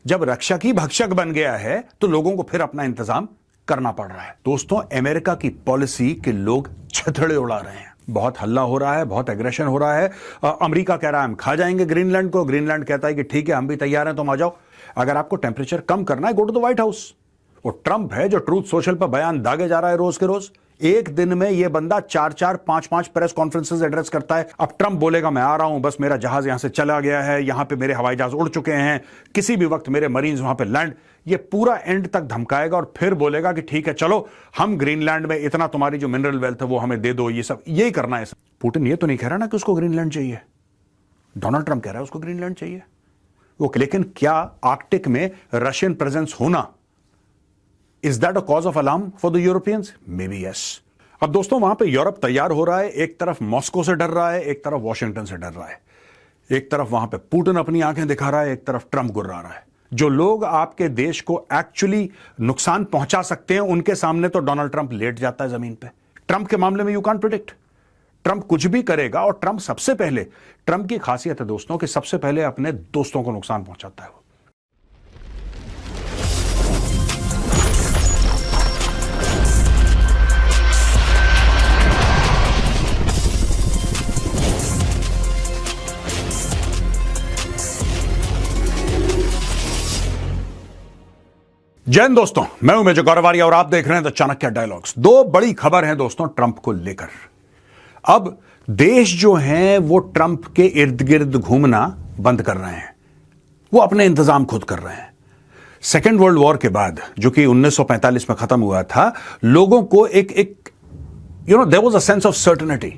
जब रक्षा की भक्षक बन गया है तो लोगों को फिर अपना इंतजाम करना पड़ रहा है। दोस्तों, अमेरिका की पॉलिसी के लोग छथड़े उड़ा रहे हैं। बहुत हल्ला हो रहा है, बहुत एग्रेशन हो रहा है। अमेरिका कह रहा है हम खा जाएंगे ग्रीनलैंड को, ग्रीनलैंड कहता है कि ठीक है हम भी तैयार हैं, तुम आ जाओ। अगर आपको टेम्परेचर कम करना है, go to the White House. वो ट्रंप है जो ट्रूथ सोशल पर बयान दागे जा रहा है रोज के रोज। एक दिन में यह बंदा 4-4, 5-5 प्रेस कॉन्फ्रेंसेस एड्रेस करता है। अब ट्रंप बोलेगा मैं आ रहा हूं, बस मेरा जहाज यहां से चला गया है, यहां पे मेरे हवाई जहाज उड़ चुके हैं, किसी भी वक्त मेरे मरीन्स वहां पे लैंड। ये पूरा एंड तक धमकाएगा और फिर बोलेगा कि ठीक है चलो हम ग्रीनलैंड में इतना तुम्हारी जो मिनरल वेल्थ है वो हमें दे दो। ये सब यही करना है। पुतिन ये तो नहीं कह रहा ना कि उसको ग्रीनलैंड चाहिए, डोनाल्ड ट्रंप कह रहा है उसको ग्रीनलैंड चाहिए। वो लेकिन क्या आर्कटिक में रशियन प्रेजेंस होना, is that a cause of alarm for the Europeans? Maybe yes. अब दोस्तों, वहां पे यूरोप तैयार हो रहा है। एक तरफ मॉस्को से डर रहा है, एक तरफ वॉशिंगटन से डर रहा है। एक तरफ वहां पे पुतिन अपनी आंखें दिखा रहा है, एक तरफ ट्रंप गुर्रा रहा है। जो लोग आपके देश को एक्चुअली नुकसान पहुंचा सकते हैं उनके सामने तो डोनाल्ड ट्रंप लेट जाता है जमीन पे। ट्रंप के मामले में यू कांट प्रेडिक्ट, ट्रंप कुछ भी करेगा। और ट्रंप सबसे पहले, ट्रंप की खासियत है दोस्तों कि सबसे पहले अपने दोस्तों को नुकसान पहुंचाता है वो। जय हिंद दोस्तों, मैं हूं मेजर गौरवारिया और आप देख रहे हैं द चाणक्य डायलॉग्स। दो बड़ी खबर है दोस्तों ट्रंप को लेकर। अब देश जो हैं वो ट्रंप के इर्द गिर्द घूमना बंद कर रहे हैं, वो अपने इंतजाम खुद कर रहे हैं। सेकेंड वर्ल्ड वॉर के बाद, जो कि 1945 में खत्म हुआ था, लोगों को एक there was a sense of certainty.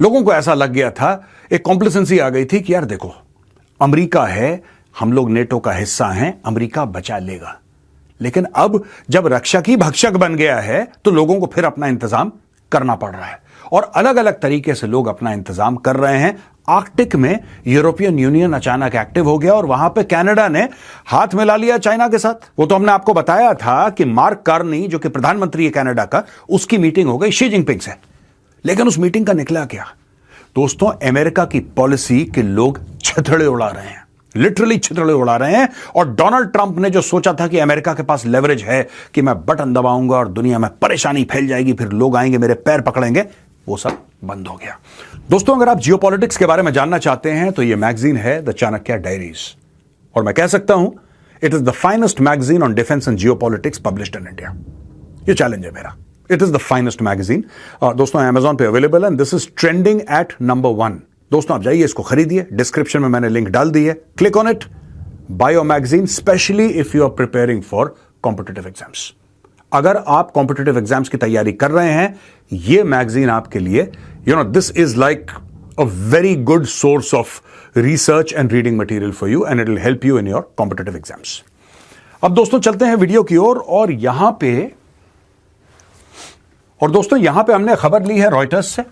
लोगों को ऐसा लग गया था, एक कॉम्प्लिसेंसी आ गई थी कि यार देखो अमेरिका है, हम लोग नेटो का हिस्सा हैं, अमेरिका बचा लेगा। लेकिन अब जब रक्षा की भक्षक बन गया है तो लोगों को फिर अपना इंतजाम करना पड़ रहा है और अलग अलग तरीके से लोग अपना इंतजाम कर रहे हैं। आर्कटिक में यूरोपियन यूनियन अचानक एक्टिव हो गया और वहां पे कनाडा ने हाथ मिला लिया चाइना के साथ। वो तो हमने आपको बताया था कि मार्क कार्नी जो कि प्रधानमंत्री है कनाडा का, उसकी मीटिंग हो गई शी जिनपिंग से। लेकिन उस मीटिंग का निकला क्या दोस्तों? अमेरिका की पॉलिसी के लोग छथड़े उड़ा रहे हैं, लिटरली छतड़े उड़ा रहे हैं। और डोनाल्ड ट्रंप ने जो सोचा था कि अमेरिका के पास लेवरेज है कि मैं बटन दबाऊंगा और दुनिया में परेशानी फैल जाएगी, फिर लोग आएंगे मेरे पैर पकड़ेंगे, वो सब बंद हो गया। दोस्तों, अगर आप जियोपॉलिटिक्स के बारे में जानना चाहते हैं तो ये मैगजीन है द चाणक्य डायरीज, और मैं कह सकता हूं it is the finest magazine on defence and geopolitics published in India. ये चैलेंज है मेरा, it is the finest magazine. दोस्तों, अमेजॉन पे अवेलेबल है, this is trending at number 1। दोस्तों, आप जाइए इसको खरीदिए, डिस्क्रिप्शन में मैंने लिंक डाल दी है, click on it, buy your magazine, specially if you are preparing for competitive exams. अगर आप कॉम्पिटिटिव एग्जाम्स की तैयारी कर रहे हैं, ये मैगजीन आपके लिए, this is like a very good source of research and reading material for you and it will help you in your competitive exams. अब दोस्तों चलते हैं वीडियो की ओर, और यहां पे हमने खबर ली है रॉयटर्स से।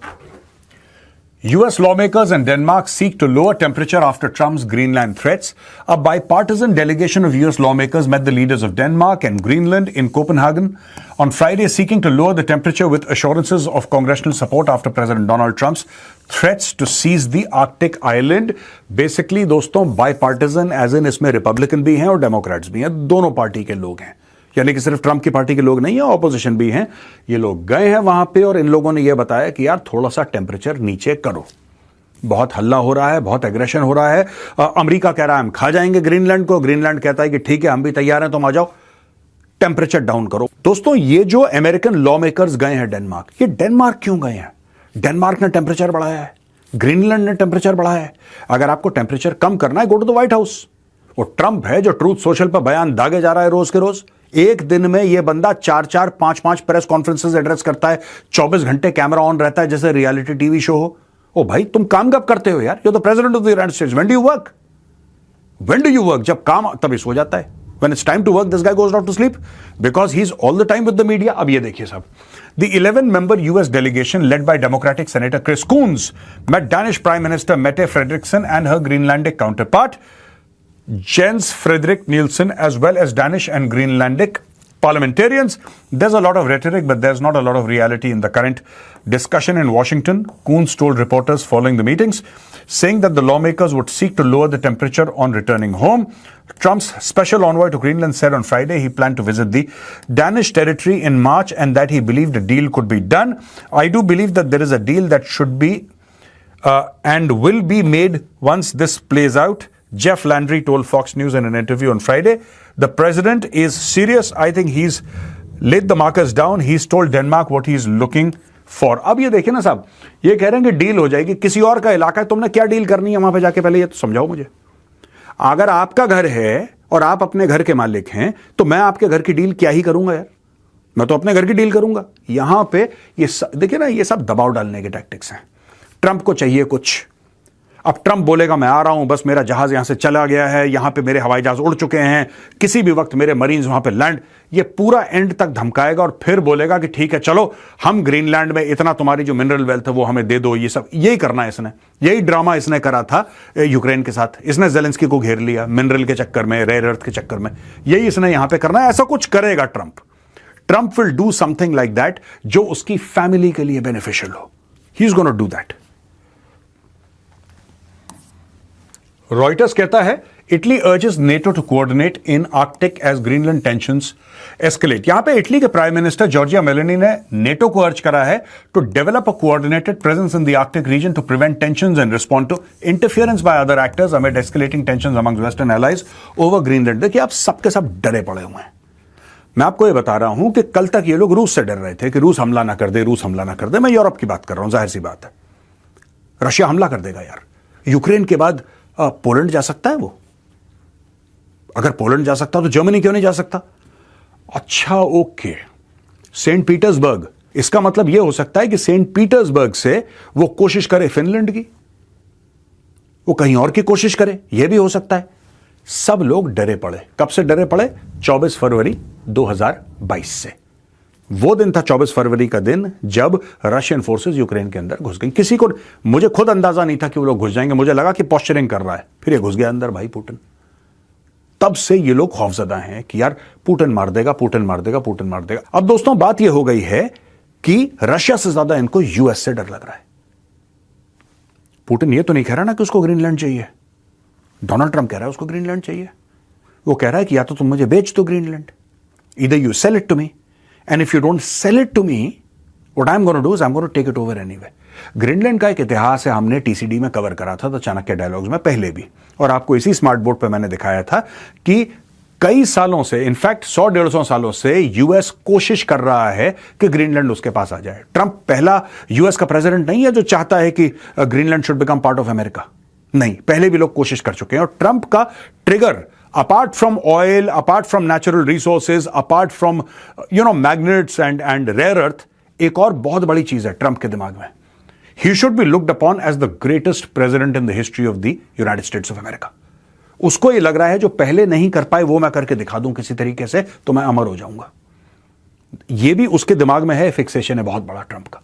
US lawmakers and Denmark seek to lower temperature after Trump's Greenland threats. A bipartisan delegation of US lawmakers met the leaders of Denmark and Greenland in Copenhagen on Friday, seeking to lower the temperature with assurances of congressional support after President Donald Trump's threats to seize the Arctic island. Basically, दोस्तों, bipartisan as in इसमें Republican भी हैं और Democrats भी हैं, दोनों party के लोग हैं। यानी कि सिर्फ ट्रंप की पार्टी के लोग नहीं है, ऑपोजिशन भी हैं। ये लोग गए हैं वहां पे और इन लोगों ने ये बताया कि यार थोड़ा सा टेम्परेचर नीचे करो। बहुत हल्ला हो रहा है, बहुत एग्रेशन हो रहा है। अमेरिका कह रहा है हम खा जाएंगे ग्रीनलैंड को, ग्रीनलैंड कहता है कि ठीक है हम भी तैयार हैं, तुम आ जाओ, टेम्परेचर डाउन करो। दोस्तों, ये जो अमेरिकन लॉ मेकर्स गए हैं डेनमार्क, ये डेनमार्क क्यों गए हैं? डेनमार्क ने टेम्परेचर बढ़ाया है, ग्रीनलैंड ने टेम्परेचर बढ़ाया है। अगर आपको टेम्परेचर कम करना है, go to the White House. वो ट्रंप है जो ट्रूथ सोशल पर बयान दागे जा रहा है रोज के रोज। एक दिन में यह बंदा 4-4, 5-5 प्रेस कॉन्फ्रेंसेस एड्रेस करता है, 24 घंटे कैमरा ऑन रहता है जैसे रियलिटी टीवी शो हो। ओ भाई, तुम काम कब करते हो यार? You the president of the United states, when do you work? When do you work? जब काम तभी सो जाता है। When it's time to work, this guy goes off to sleep because he's all the time with the media. अब ये देखिए साहब, the 11-member US delegation led by Democratic Senator Chris Coons met Danish Prime Minister Mette Frederiksen and her Greenlandic counterpart Jens Frederik Nielsen, as well as Danish and Greenlandic parliamentarians. There's a lot of rhetoric, but there's not a lot of reality in the current discussion in Washington. Coons told reporters following the meetings, saying that the lawmakers would seek to lower the temperature on returning home. Trump's special envoy to Greenland said on Friday he planned to visit the Danish territory in March and that he believed a deal could be done. I do believe that there is a deal that should be and will be made once this plays out. Jeff Landry told Fox News in an interview on Friday. The president is serious. I think he's laid the markers down. He's told Denmark what he's looking for. अब ये देखिए ना साहब, ये कह रहे हैं कि डील हो जाएगी, किसी और का इलाका है, तुमने क्या डील करनी है वहां पे जाके, पहले ये तो समझाओ मुझे। अगर आपका घर है और आप अपने घर के मालिक हैं तो मैं आपके घर की डील क्या ही करूंगा यार, मैं तो अपने घर की डील करूंगा। यहां पे ये देखिए ना, ये सब दबाव डालने के टैक्टिक्स हैं। ट्रंप को चाहिए कुछ, अब ट्रंप बोलेगा मैं आ रहा हूं, बस मेरा जहाज यहां से चला गया है, यहां पे मेरे हवाई जहाज उड़ चुके हैं, किसी भी वक्त मेरे मरीन्स वहां पे लैंड, ये पूरा एंड तक धमकाएगा और फिर बोलेगा कि ठीक है चलो हम ग्रीनलैंड में इतना तुम्हारी जो मिनरल वेल्थ है वो हमें दे दो। ये सब यही करना है इसने, यही ड्रामा इसने करा था यूक्रेन के साथ। इसने जेलेंस्की को घेर लिया मिनरल के चक्कर में, रेयर अर्थ के चक्कर में, यही इसने यहां पर करना है। ऐसा कुछ करेगा Trump. Trump will do something like that जो उसकी फैमिली के लिए बेनिफिशियल हो। He is gonna do that. Reuters कहता है Italy urges NATO to coordinate in Arctic as Greenland tensions escalate. यहां पे इटली के प्राइम मिनिस्टर जॉर्जिया मेलोनी ने नेटो को अर्ज करा है to develop a coordinated presence in the Arctic region to prevent tensions and respond to interference by other actors amid escalating tensions among western allies over Greenland. देखिए आप सबके सब डरे पड़े हुए हैं। मैं आपको ये बता रहा हूं कि कल तक ये लोग रूस से डर रहे थे कि रूस हमला ना कर दे, रूस हमला ना कर दे। मैं यूरोप की बात कर रहा हूं, जाहिर सी बात है रशिया हमला कर देगा यार। यूक्रेन के बाद पोलैंड जा सकता है वो, अगर पोलैंड जा सकता तो जर्मनी क्यों नहीं जा सकता? अच्छा ओके, सेंट पीटर्सबर्ग, इसका मतलब यह हो सकता है कि सेंट पीटर्सबर्ग से वो कोशिश करे फिनलैंड की, वो कहीं और की कोशिश करे, यह भी हो सकता है। सब लोग डरे पड़े। कब से डरे पड़े? 24 फरवरी 2022 से। वो दिन था 24 फरवरी का दिन जब रशियन फोर्सेस यूक्रेन के अंदर घुस गई। किसी को, मुझे खुद अंदाजा नहीं था कि वो लोग घुस जाएंगे, मुझे लगा कि पोस्चरिंग कर रहा है, फिर ये घुस गया अंदर भाई पुतिन। तब से ये लोग खौफजदा हैं कि यार पुतिन मार देगा, पुतिन मार देगा, पुतिन मार देगा। अब दोस्तों बात यह हो गई है कि रशिया से ज्यादा इनको यूएस से डर लग रहा है। पुतिन ये तो नहीं कह रहा ना कि उसको ग्रीनलैंड चाहिए, डोनाल्ड ट्रंप कह रहा है उसको ग्रीनलैंड चाहिए। वो कह रहा है कि या तो तुम मुझे बेच दो Greenland, either you sell it to me, and if you don't sell it to me, what I'm going to do is I'm going to take it over anyway. Greenland का एक इतिहास है, हमने टीसीडी में कवर करा था, तो Chanakya dialogues में पहले भी, और आपको इसी स्मार्ट बोर्ड पे मैंने दिखाया था कि कई सालों से, इनफैक्ट 100-150 सालों से यूएस कोशिश कर रहा है कि ग्रीनलैंड उसके पास आ जाए। ट्रंप पहला यूएस का प्रेसिडेंट नहीं है जो चाहता है कि Greenland should become part of America. नहीं, पहले भी लोग कोशिश कर चुके हैं। और ट्रंप का trigger, apart from oil, apart from natural resources, apart from magnets and rare earth, एक और बहुत बड़ी चीज है ट्रंप के दिमाग में। He should be looked upon as the greatest president in the history of the United States of America. उसको ये लग रहा है जो पहले नहीं कर पाए वो मैं करके दिखा दूं किसी तरीके से तो मैं अमर हो जाऊंगा। ये भी उसके दिमाग में है, फिक्सेशन है बहुत बड़ा ट्रंप का।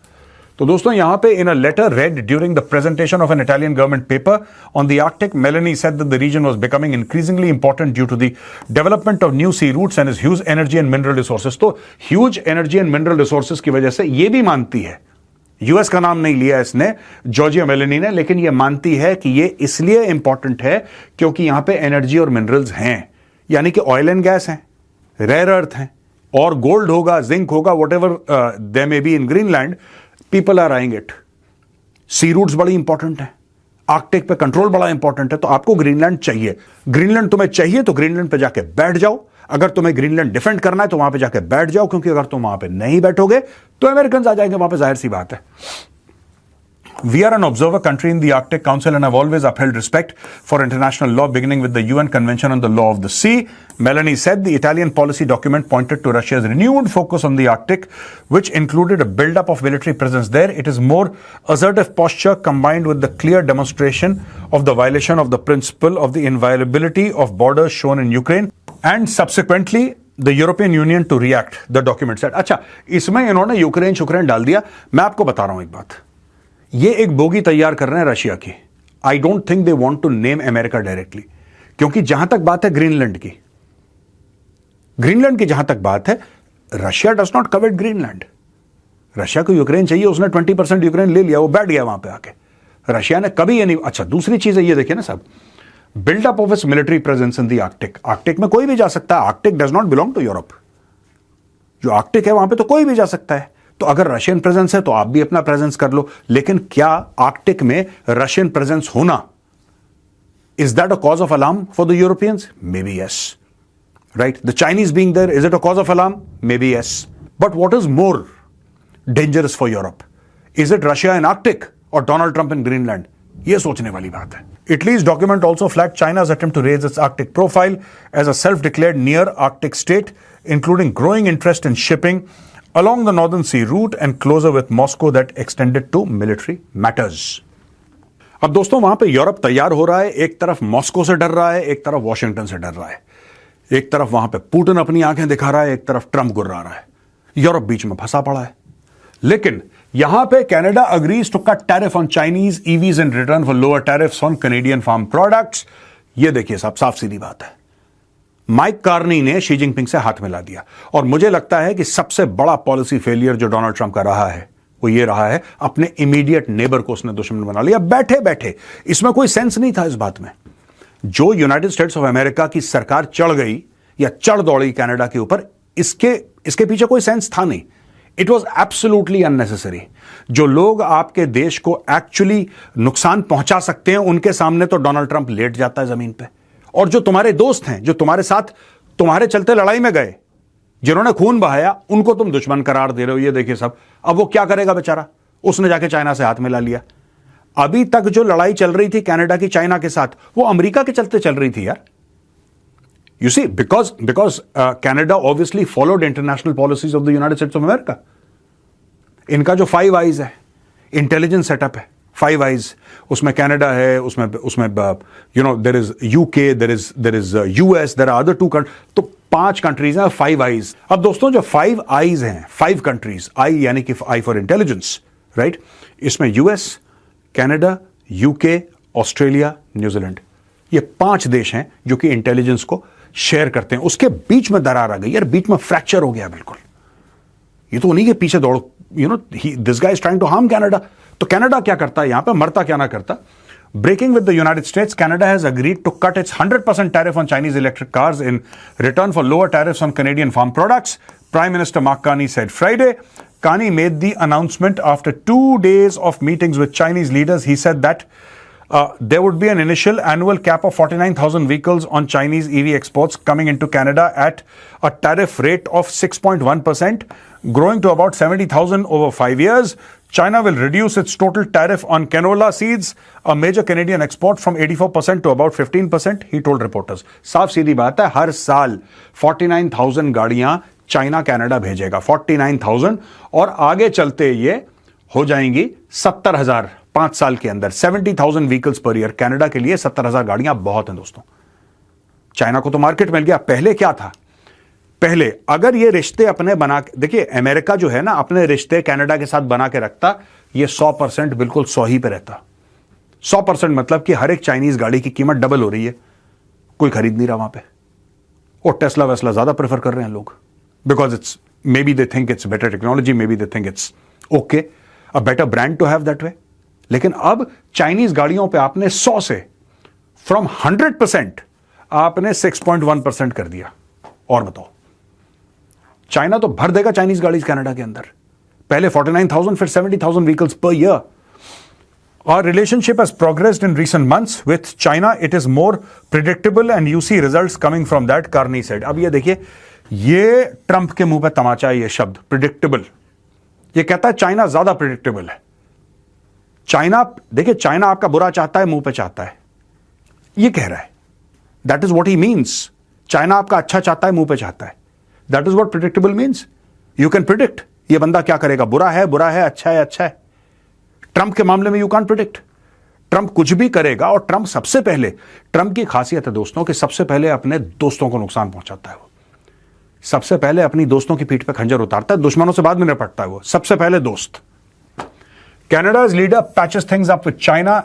तो दोस्तों यहां पे in a letter read during the presentation of an Italian government paper on the Arctic, Meloni said that the region was becoming increasingly important due to the development of new sea routes and huge energy and mineral resources. तो huge energy and mineral resources की वजह से ये भी मानती है, US का नाम नहीं लिया इसने जॉर्जिया मेलोनी ने, लेकिन ये मानती है कि ये इसलिए इंपॉर्टेंट है क्योंकि यहां पे एनर्जी और मिनरल्स हैं, यानी कि ऑयल एंड गैस हैं, रेयर अर्थ हैं, और गोल्ड होगा, जिंक होगा, whatever they may be in Greenland, people are eyeing it. Sea routes बड़ी इंपॉर्टेंट है, आर्कटिक पे कंट्रोल बड़ा इंपॉर्टेंट है। तो आपको ग्रीनलैंड चाहिए, ग्रीनलैंड तुम्हें चाहिए तो ग्रीनलैंड पे जाके बैठ जाओ। अगर तुम्हें ग्रीनलैंड डिफेंड करना है तो वहां पे जाके बैठ जाओ, क्योंकि अगर तुम वहां पे नहीं बैठोगे तो अमेरिकन आ जाएंगे वहां पे, जाहिर सी बात है। We are an observer country in the Arctic Council and have always upheld respect for international law, beginning with the UN Convention on the Law of the Sea. Meloni said the Italian policy document pointed to Russia's renewed focus on the Arctic, which included a build-up of military presence there. It is more assertive posture combined with the clear demonstration of the violation of the principle of the inviolability of borders shown in Ukraine and subsequently the European Union to react, the document said. अच्छा, इसमें इन्होंने Ukraine डाल दिया। मैं आपको बता रहा हूं एक बात, ये एक बोगी तैयार कर रहे हैं रशिया की। I don't think they want to name America directly, क्योंकि जहां तक बात है ग्रीनलैंड की, ग्रीनलैंड की जहां तक बात है, Russia does not covet Greenland. Russia को यूक्रेन चाहिए, उसने 20% यूक्रेन ले लिया, वो बैठ गया वहां पे आके। रशिया ने कभी ये नहीं। अच्छा, दूसरी चीज है, ये देखिए ना साहब, buildup of its military presence in the Arctic. Arctic में कोई भी जा सकता है, Arctic does not belong to Europe. जो आर्कटिक है वहां पे तो कोई भी जा सकता है। तो अगर रशियन प्रेजेंस है तो आप भी अपना प्रेजेंस कर लो, लेकिन क्या आर्कटिक में रशियन प्रेजेंस होना, is that a cause of alarm for the Europeans? Maybe yes, right? The Chinese being there, is it a cause of alarm? Maybe yes. But what is more dangerous for Europe? Is it Russia in Arctic और Donald Trump in Greenland? यह सोचने वाली बात है। Italy's document also flagged China's attempt to raise its Arctic profile as a self-declared near Arctic state, including growing interest in shipping along the Northern Sea route and closer with Moscow that extended to military matters. अब दोस्तों, वहां पे Europe तैयार हो रहा है। एक तरफ मॉस्को से डर रहा है, एक तरफ वॉशिंगटन से डर रहा है। एक तरफ वहां पे पुतिन अपनी आंखें दिखा रहा है, एक तरफ ट्रंप गुर्रा रहा है। यूरोप बीच में फंसा पड़ा है। लेकिन यहां पे Canada agrees to cut tariff on Chinese EVs in return for lower tariffs on Canadian farm products. ये देखिए साहब, साफ सीधी बात है। माइक कार्नी ने शी जिनपिंग से हाथ मिला दिया। और मुझे लगता है कि सबसे बड़ा पॉलिसी फेलियर जो डोनाल्ड ट्रंप का रहा है वो ये रहा है, अपने इमीडिएट नेबर को उसने दुश्मन बना लिया बैठे बैठे। इसमें कोई सेंस नहीं था इस बात में। जो यूनाइटेड स्टेट्स ऑफ अमेरिका की सरकार चढ़ गई या चढ़ दौड़ी कनाडा के ऊपर, इसके पीछे कोई सेंस था नहीं। It was absolutely unnecessary. जो लोग आपके देश को एक्चुअली नुकसान पहुंचा सकते हैं, उनके सामने तो डोनाल्ड ट्रंप लेट जाता है जमीन पे। और जो तुम्हारे दोस्त हैं, जो तुम्हारे साथ तुम्हारे चलते लड़ाई में गए, जिन्होंने खून बहाया, उनको तुम दुश्मन करार दे रहे हो। ये देखिए सब, अब वो क्या करेगा बेचारा? उसने जाके चाइना से हाथ मिला लिया। अभी तक जो लड़ाई चल रही थी कनाडा की चाइना के साथ, वो अमेरिका के चलते चल रही थी यार। You see, because Canada obviously followed international policies of the United States of America. इनका जो 5 आइज है, इंटेलिजेंस सेटअप है, 5 आइज, उसमें कनाडा है, उसमें there is UK, there is US, there are other 2 तो 5 कंट्रीज हैं, 5 आइज। अब दोस्तों, जो 5 आइज हैं, 5 कंट्रीज, आई यानी कि आई फॉर इंटेलिजेंस, राइट? इसमें US, Canada, UK, Australia, New Zealand, ये 5 देश हैं जो कि इंटेलिजेंस को शेयर करते हैं। उसके बीच में दरार आ गई यार, बीच में फ्रैक्चर हो गया बिल्कुल। ये तो उन्हीं के पीछे दौड़, this guy is trying to harm Canada. तो कनाडा क्या करता है यहां पे? मरता क्या ना करता। Breaking with the United States, Canada has agreed to cut its 100% tariff on Chinese electric cars in return for lower tariffs on Canadian farm products, Prime Minister Mark Carney said Friday. Carney made the announcement after 2 days of meetings with Chinese leaders. He said that there would be an initial annual cap of 49,000 vehicles on Chinese EV exports coming into Canada at a tariff rate of 6.1%, growing to about 70,000 over 5 years. China will reduce its total tariff on canola seeds, a major Canadian export, from 84% to about 15%, he told reporters. साफ सीधी बात है, हर साल 49,000 गाड़ियां China Canada भेजेगा, 49,000, और आगे चलते ये हो जाएंगी 70,000 5 साल के अंदर, 70,000 व्हीकल्स पर ईयर। कनाडा के लिए 70,000 गाड़ियां बहुत हैं दोस्तों। चाइना को तो मार्केट मिल गया। पहले क्या था? पहले अगर ये रिश्ते अपने बना के, देखिए अमेरिका जो है ना, अपने रिश्ते कनाडा के साथ बना के रखता, ये 100% बिल्कुल 100 ही पे रहता। 100% मतलब कि हर एक चाइनीज गाड़ी की कीमत डबल हो रही है, कोई खरीद नहीं रहा वहां पे। और टेस्ला वेस्ला ज्यादा प्रेफर कर रहे हैं लोग, because it's, maybe they think it's better technology, maybe they think it's okay, a better brand to have that way. लेकिन अब चाइनीज गाड़ियों पे आपने 100 से, फ्रॉम 100% आपने 6.1% कर दिया। और बताओ, चाइना तो भर देगा चाइनीज गाड़ी कनाडा के अंदर। पहले 49,000, फिर 70,000 vehicles per year. Our relationship has progressed in recent months with China. It is more predictable and you see results coming from that, Carney said. अब ये देखिए, ये ट्रंप के मुंह पे तमाचा है ये शब्द प्रिडिक्टेबल। ये कहता है चाइना ज्यादा प्रिडिक्टेबल है। चाइना, देखिए चाइना आपका बुरा चाहता है, मुंह पे चाहता है, ये कह रहा है। That is what he means. China आपका अच्छा चाहता है, मुंह पे चाहता है। That is what predictable means. You can predict ये बंदा क्या करेगा, बुरा है, अच्छा है, अच्छा है। ट्रंप के मामले में यू कैन प्रिडिक्ट। ट्रंप कुछ भी करेगा, और ट्रंप सबसे पहले, ट्रंप की खासियत है दोस्तों कि सबसे पहले अपने दोस्तों को नुकसान पहुंचाता है। वो सबसे पहले अपनी दोस्तों की पीठ पे खंजर उतारता है, दुश्मनों से बाद में निपटता है वो, सबसे पहले दोस्त। Canada's leader patches things up with China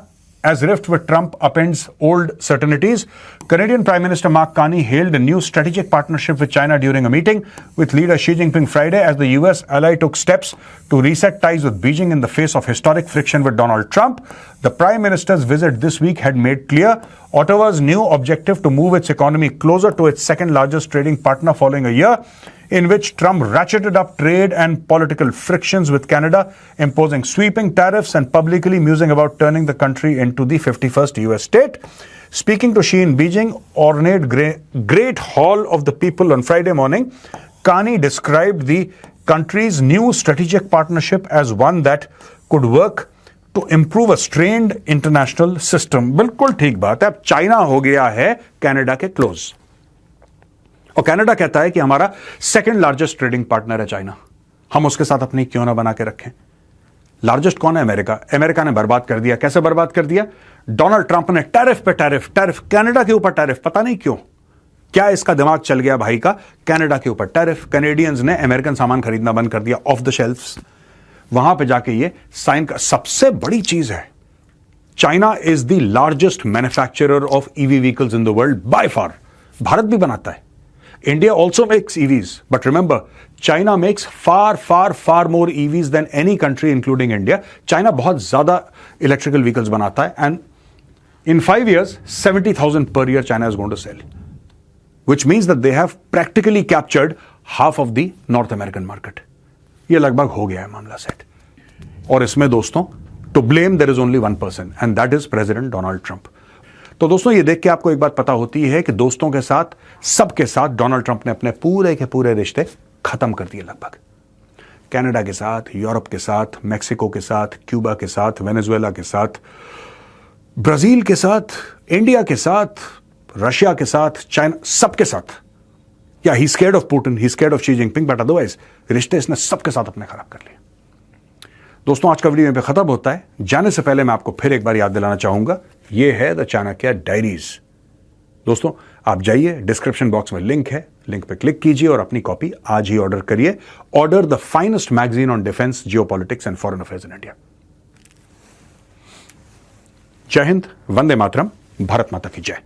as rift with Trump upends old certainties. Canadian Prime Minister Mark Carney hailed a new strategic partnership with China during a meeting with leader Xi Jinping Friday as the US ally took steps to reset ties with Beijing in the face of historic friction with Donald Trump. The Prime Minister's visit this week had made clear Ottawa's new objective to move its economy closer to its second largest trading partner following a year in which Trump ratcheted up trade and political frictions with Canada, imposing sweeping tariffs and publicly musing about turning the country into the 51st US state. Speaking to Xi in Beijing, ornate Great Hall of the People on Friday morning, Carney described the country's new strategic partnership as one that could work to improve a strained international system. बिल्कुल ठीक बात है. अब China हो गया है Canada के close और कनाडा कहता है कि हमारा सेकंड लार्जेस्ट ट्रेडिंग पार्टनर है चाइना, हम उसके साथ अपनी क्यों ना बना के रखें. लार्जेस्ट कौन है? अमेरिका. अमेरिका ने बर्बाद कर दिया. कैसे बर्बाद कर दिया? डोनाल्ड ट्रंप ने टैरिफ पे टैरिफ कनाडा के ऊपर टैरिफ, पता नहीं क्यों, क्या इसका दिमाग चल गया भाई का. कनाडा के ऊपर टैरिफ, कैनेडियंस ने अमेरिकन सामान खरीदना बंद कर दिया ऑफ द शेल्फ्स. वहां पे जाके ये साइन का. सबसे बड़ी चीज है, China is the largest manufacturer of EV vehicles in the world by far. Bharat भी बनाता है. India also makes EVs, but remember, China makes far more EVs than any country, including India. China बहुत ज़्यादा electrical vehicles बनाता है, and in 5 years, 70,000 per year China is going to sell, which means that they have practically captured half of the North American market. ये लगभग हो गया है मामला सेट. और इसमें दोस्तों, to blame there is only one person, and that is President Donald Trump. तो दोस्तों ये देख के आपको एक बात पता होती है कि दोस्तों के साथ, सबके साथ डोनाल्ड ट्रंप ने अपने पूरे के पूरे रिश्ते खत्म कर दिए लगभग. कनाडा के साथ, यूरोप के साथ, मेक्सिको के साथ, क्यूबा के साथ, वेनेजुएला के साथ, ब्राजील के साथ, इंडिया के साथ, रशिया के साथ, चाइना, सबके साथ. या he scared of Putin, he scared of Xi Jinping, but otherwise रिश्ते इसने सबके साथ अपने खराब कर लिए. दोस्तों आज का वीडियो यहाँ पे खत्म होता है. जाने से पहले मैं आपको फिर एक बार याद दिलाना चाहूंगा, ये है द चाणक्य डायरीज. दोस्तों आप जाइए, डिस्क्रिप्शन बॉक्स में लिंक है, लिंक पे क्लिक कीजिए और अपनी कॉपी आज ही ऑर्डर करिए. Order the finest magazine on defence, geopolitics and foreign affairs in India. जय हिंद, वंदे मातरम, भारत माता की जय.